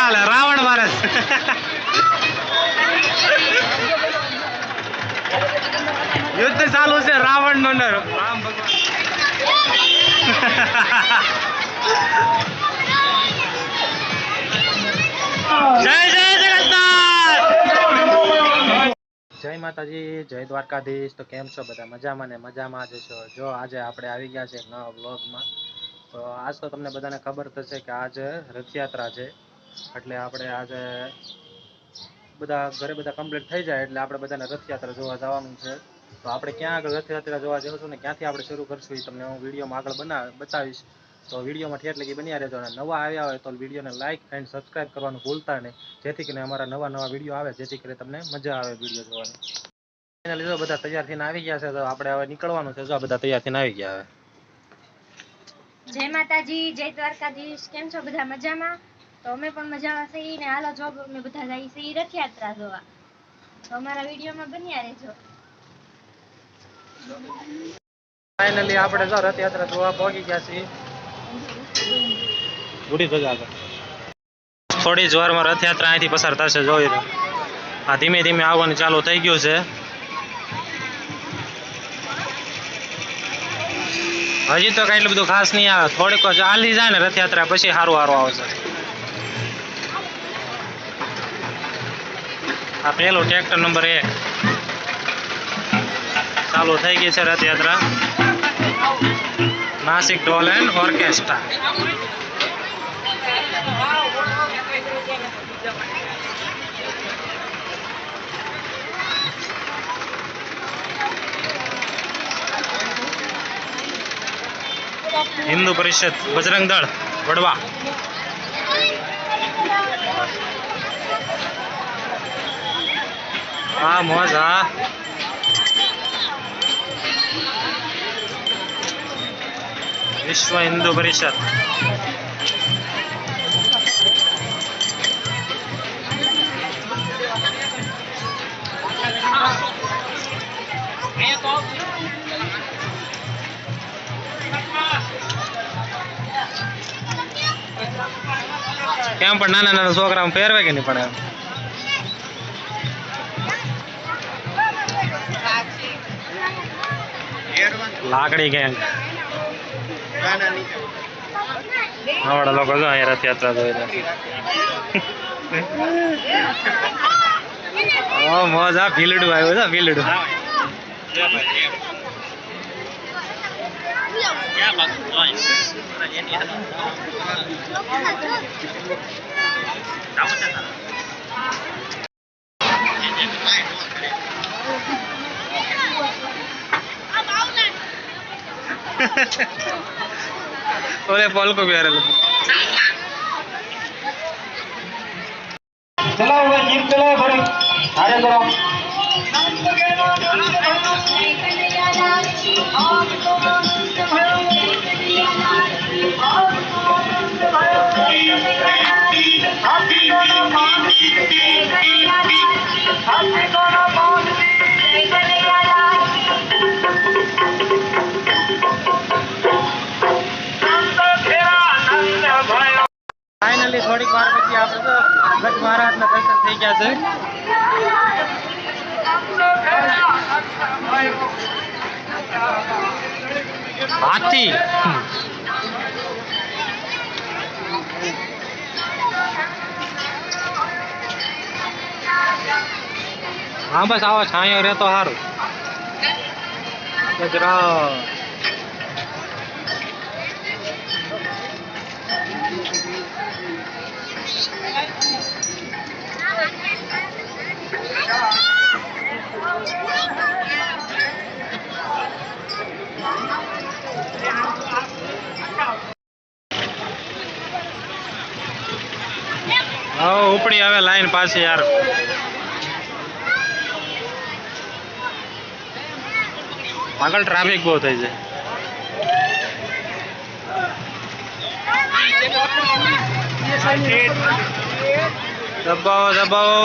હાલે રાવણ મારે યુદ્ધ ચાલુ છે રાવણ નો ને રામ ભગવાન જય જય જગન્નાથ જય માતાજી જય દ્વારકાધીશ। તો કેમ છો બધા મજામાં ને મજામાં જ છો। જો આજે આપણે આવી ગયા છે એક નવા વ્લોગમાં। તો આજ તો તમને બધાને ખબર થશે કે આજે રથયાત્રા છે એટલે આપણે આજે બધા ઘરે બધા કમ્પ્લીટ થઈ જાય એટલે આપણે બધાને રથયાત્રા જોવા જવાનું છે। તો આપણે ક્યાં આગળ રથયાત્રા જોવા જઈશું ને ક્યાંથી આપણે શરૂ કરશું એ તમને હું વિડીયોમાં આગળ બતાવીશ। તો વિડીયોમાં ઠેઠ લગી બન્યા રહેજો અને નવા આવ્યા હોય તો વિડીયોને લાઇક એન્ડ સબસ્ક્રાઈબ કરવાનું ભૂલતા નહીં જેથી કરીને અમારા નવા વિડીયો આવે જેથી કરીને તમને મજા આવે વિડીયો જોવાની। ફાઇનલી જો બધા તૈયાર થઈને આવી ગયા છે તો આપણે હવે નીકળવાનું છે। જો બધા તૈયાર થઈને આવી ગયા હવે। જય માતાજી જય દ્વારકાધીશ। કેમ છો બધા મજામાં? તો અમે પણ મજામાં છીએ ને હાલો જોબ અમે બધા જઈએ છીએ રથયાત્રા જોવા। તો અમારા વિડીયોમાં બન્યા રહેજો। ફાઇનલી આપણે જો રથયાત્રા જોવા પહોંચી ગયા છીએ। ગુડી સજા થોડી જ વારમાં રથયાત્રા અહીંથી પસાર થશે જોઈ લો। આ ધીમે ધીમે આવવાનું ચાલુ થઈ ગયું છે। હજી તો કઈ એટલું બધું ખાસ નહીં આવે થોડીક જ હાલી જાય ને રથયાત્રા પછી સારું આવશે। આ પેલું ટ્રેક્ટર નંબર 1 ચાલુ થઈ ગઈ છે રથયાત્રા નાસિક ઢોલ એન્ડ ઓર્કેસ્ટ્રા। हिंदू परिषद बजरंग दल वडवा हाँ मौज हाँ विश्व हिंदू परिषद કેમ પણ નાના નાના છોકરાઓ પહેરવે કે નહીં પડે લાકડી ગેંગ આવડા લોકો જો અહીંયા રથયાત્રા જોઈ રહ્યા મોજ આ ભીલડું આવ્યું છે ભીલડું ઓલે પલકો પહેરેલો चलाओ भाई जीप चलाओ बड़ी आगे करो फाइनली थोड़ी વાર પછી આપણે તો ગજ મહારાજના દર્શન થઈ ગયા છે। હાથી हाँ बस आवा छाया रहे तो हारू गजरा ઉપડી આવે લાઈન પાસે યાર આગળ ટ્રાફિક બહુ થઈ જાય દબાવો દબાવો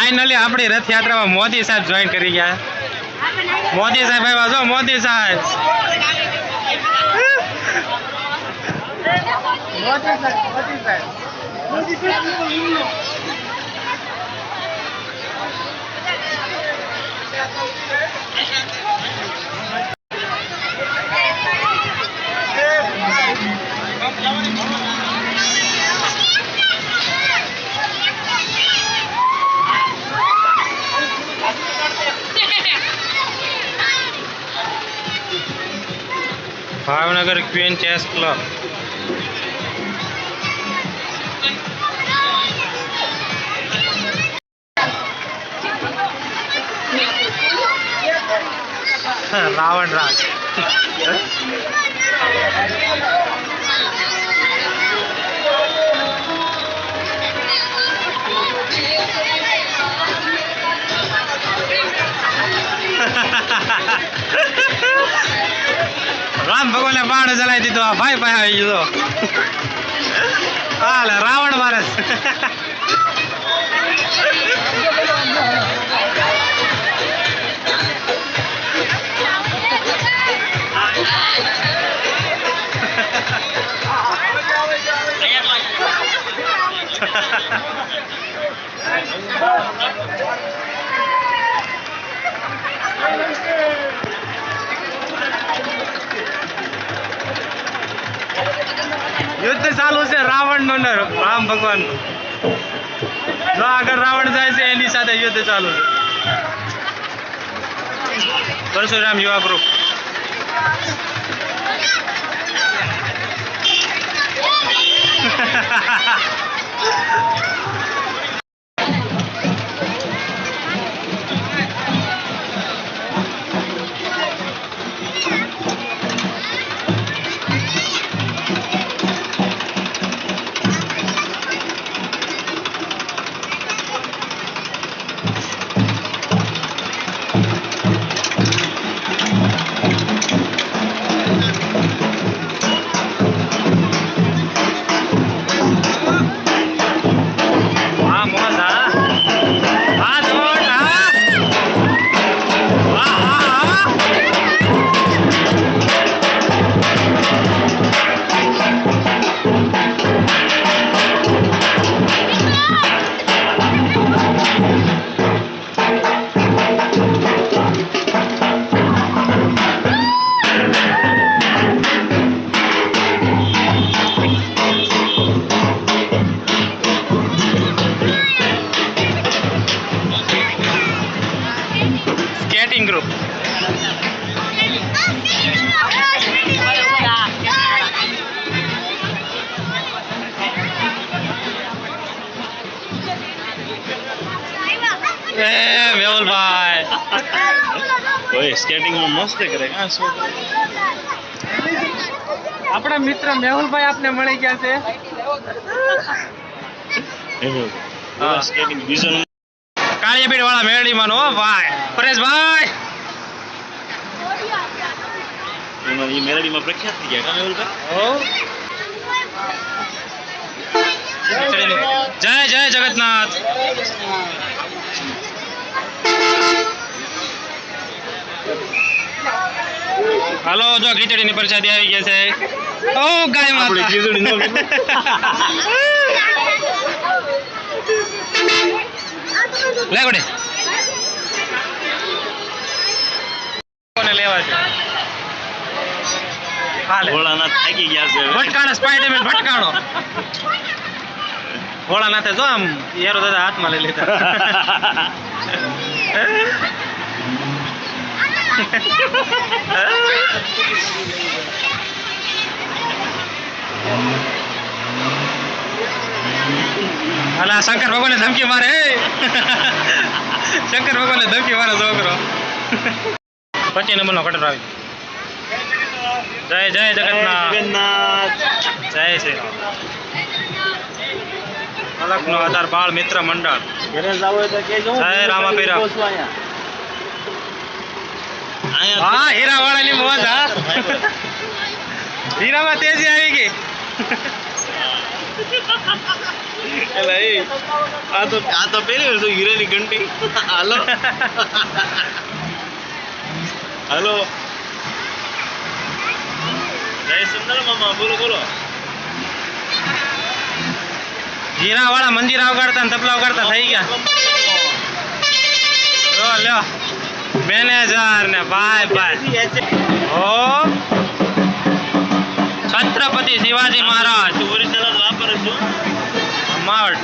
ફાઇનલી આપણી રથયાત્રામાં મોદી સાહેબ જોઈન કરી ગયા. મોદી સાહેબ આવ્યા જો મોદી સાહેબ. Bhavnagar queen chess club. Ravan રાજ. રામ ભગવાને બાણ ચલાવી દીધો. આ ભાઈ પાસે આવી ગયો. હાલે રાવણ મારે. યુદ્ધ ચાલુ છે રાવણ નું ને રામ ભગવાન નું. જો આગળ રાવણ જાય છે એની સાથે યુદ્ધ ચાલુ છે. પરશુરામ યુવા ગ્રુપ. Skating group. મેહુલભાઈ ઓય સ્કેટિંગ માં મસ્ત કરે હા શું આપણા મિત્ર મેહુલભાઈ આપને મળી ગયા છે. હા સ્કેટિંગ વિઝન કાળિયાપીઠ વાળા મેરડીમાં હો ભાઈ પરેશભાઈ. એમાં ઈ મેલડીમાં પ્રખ્યાત થઈ ગયા કામે જય જય જગન્નાથ. હાલો જો ખીચડીની પ્રસાદી આવી ગઈ છે. ઓ ગાય આપણે માતા. ખીચડી નો લે ગોડે કોને લેવા છે. હાલે ભોળાનાથ થાકી ગયા છે ભટકાણો સ્પાઈડરમેન ભટકાણો. ભોળાનાથે જો આમ યારો દાદા હાથમાં લઈ લીધા. અલા શંકર ભગવાનને ધમકી મારે. શંકર ભગવાનને ધમકી મારે છોકરો. 25 નંબરનો કટર આવી. જય જય જગન્નાથ. જગન્નાથ જય શ્રી રામ. અલગનો આધાર બાળ મિત્ર મંડળ. ઘરે જાવ હોય તો કેજો જય રામાપીરા. અહીંયા હા હીરા વાળાની મોજ. હા હીરામાં તેજી આવી ગઈ. એલા એ આ તો પેલી વાર શું હીરાની ઘંટી. હાલો હાલો જય સુંદર મામા બોલો બોલો. હીરા વાળા મંદિર આવગાડતા ને તબલા વગાડતા થઈ ગયા. લો લ્યો મેનેજર ને ભાઈ ભાઈ. ઓ છત્રપતિ શિવાજી મહારાજ ઓરિજિનલ જ વાપરું છું. માવડ.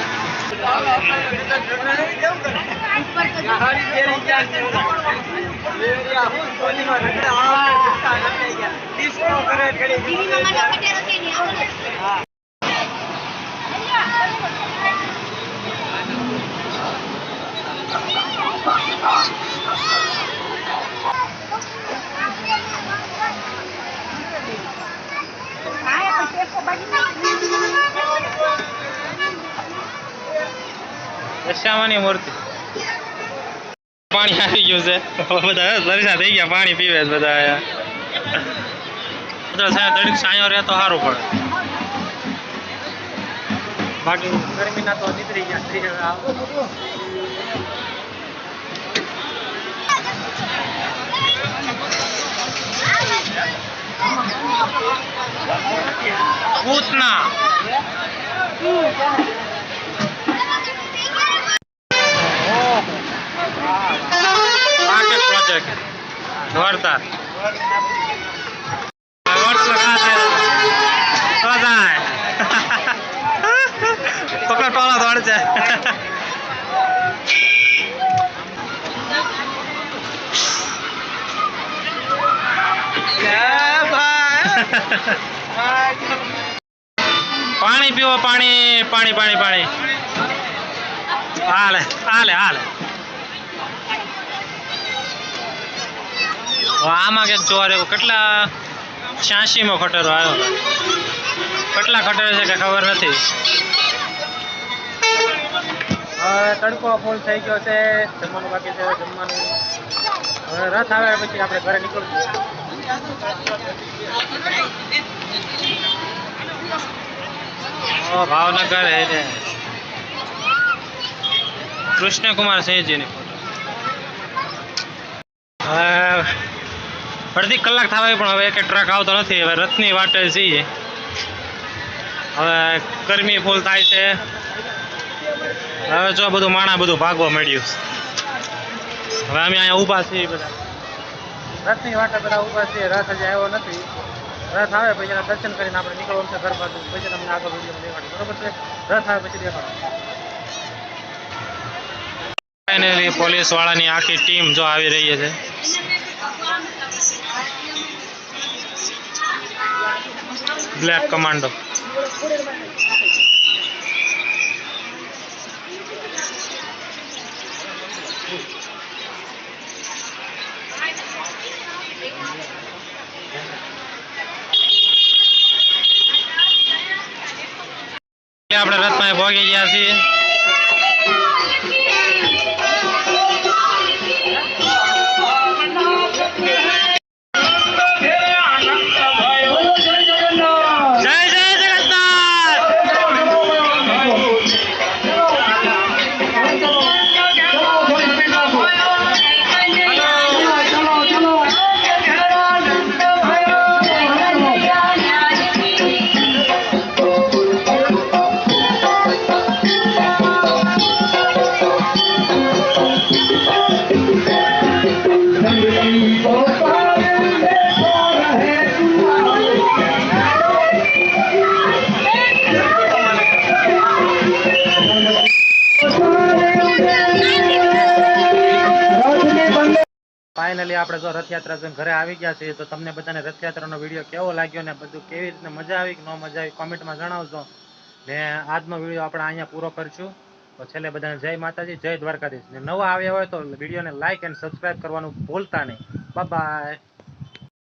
દશામાની મૂર્તિ. પાણી આવી ગયું છે બધા દર્શા થઈ ગયા. પાણી પીવે છે બધા. દડીક સાયો રહે તો સારું પડે. બાકી ગરમીના તો નીકળી ગયા. પૂતના પ્રોજેક્ટ જોરદાર. પકડો ટોળો દોડ છે. પાણી પીવો પાણી પાણી પાણી પાણી. હાલે હાલે હાલે. આમાં ક્યાંક જોવા રહ્યો. કેટલા 86મો ખટેરો આવ્યો. કેટલા ખટેરો છે કે ખબર નથી. હવે તડકો ફૂલ થઈ ગયો છે. જમવાનું બાકી છે. જમવાનું હવે રથ આવે પછી આપણે ઘરે નીકળશું. ભાવનગર હે કૃષ્ણકુમાર સિંહજીની. અડધી કલાક થવા પણ હવે એક ટ્રક આવતો નથી. હવે રથની વાટે છીએ. હવે ગરમી ફૂલ થાય છે. હવે જો બધું માણા બધું ભાગવા મળ્યું. હવે અમે અહીંયા ઊભા છીએ બધા. રથની વાટે બધા ઊભા છીએ. રથ હજી આવ્યો નથી. રથ આવે પછી એના દર્શન કરીને આપણે નીકળવાનું છે ઘર બાજુ. પછી તમને આગળ વિડીયો દેખાડું. બરોબર છે. રથ આવે પછી દેખાડો. ફાઇનલી પોલીસ વાળાની આખી ટીમ જો આવી રહી છે. Black commando. આપણે રથમાં પહોંચી ગયા છીએ. ફાઇનલી આપણે જો રથયાત્રા જોઈને ઘરે આવી ગયા છીએ. તો તમને બધાને રથયાત્રાનો વિડીયો કેવો લાગ્યો ને બધું કેવી રીતે મજા આવી કે ન મજા આવી કોમેન્ટમાં જણાવજો. ને આજનો વિડીયો આપણે અહીંયા પૂરો કરીશું. તો છેલ્લે બધાને જય માતાજી, જય દ્વારકાધીશ. ને નવા આવ્યા હોય તો વિડીયોને લાઇક એન્ડ સબસ્ક્રાઈબ કરવાનું ભૂલતા નહીં. Bye bye.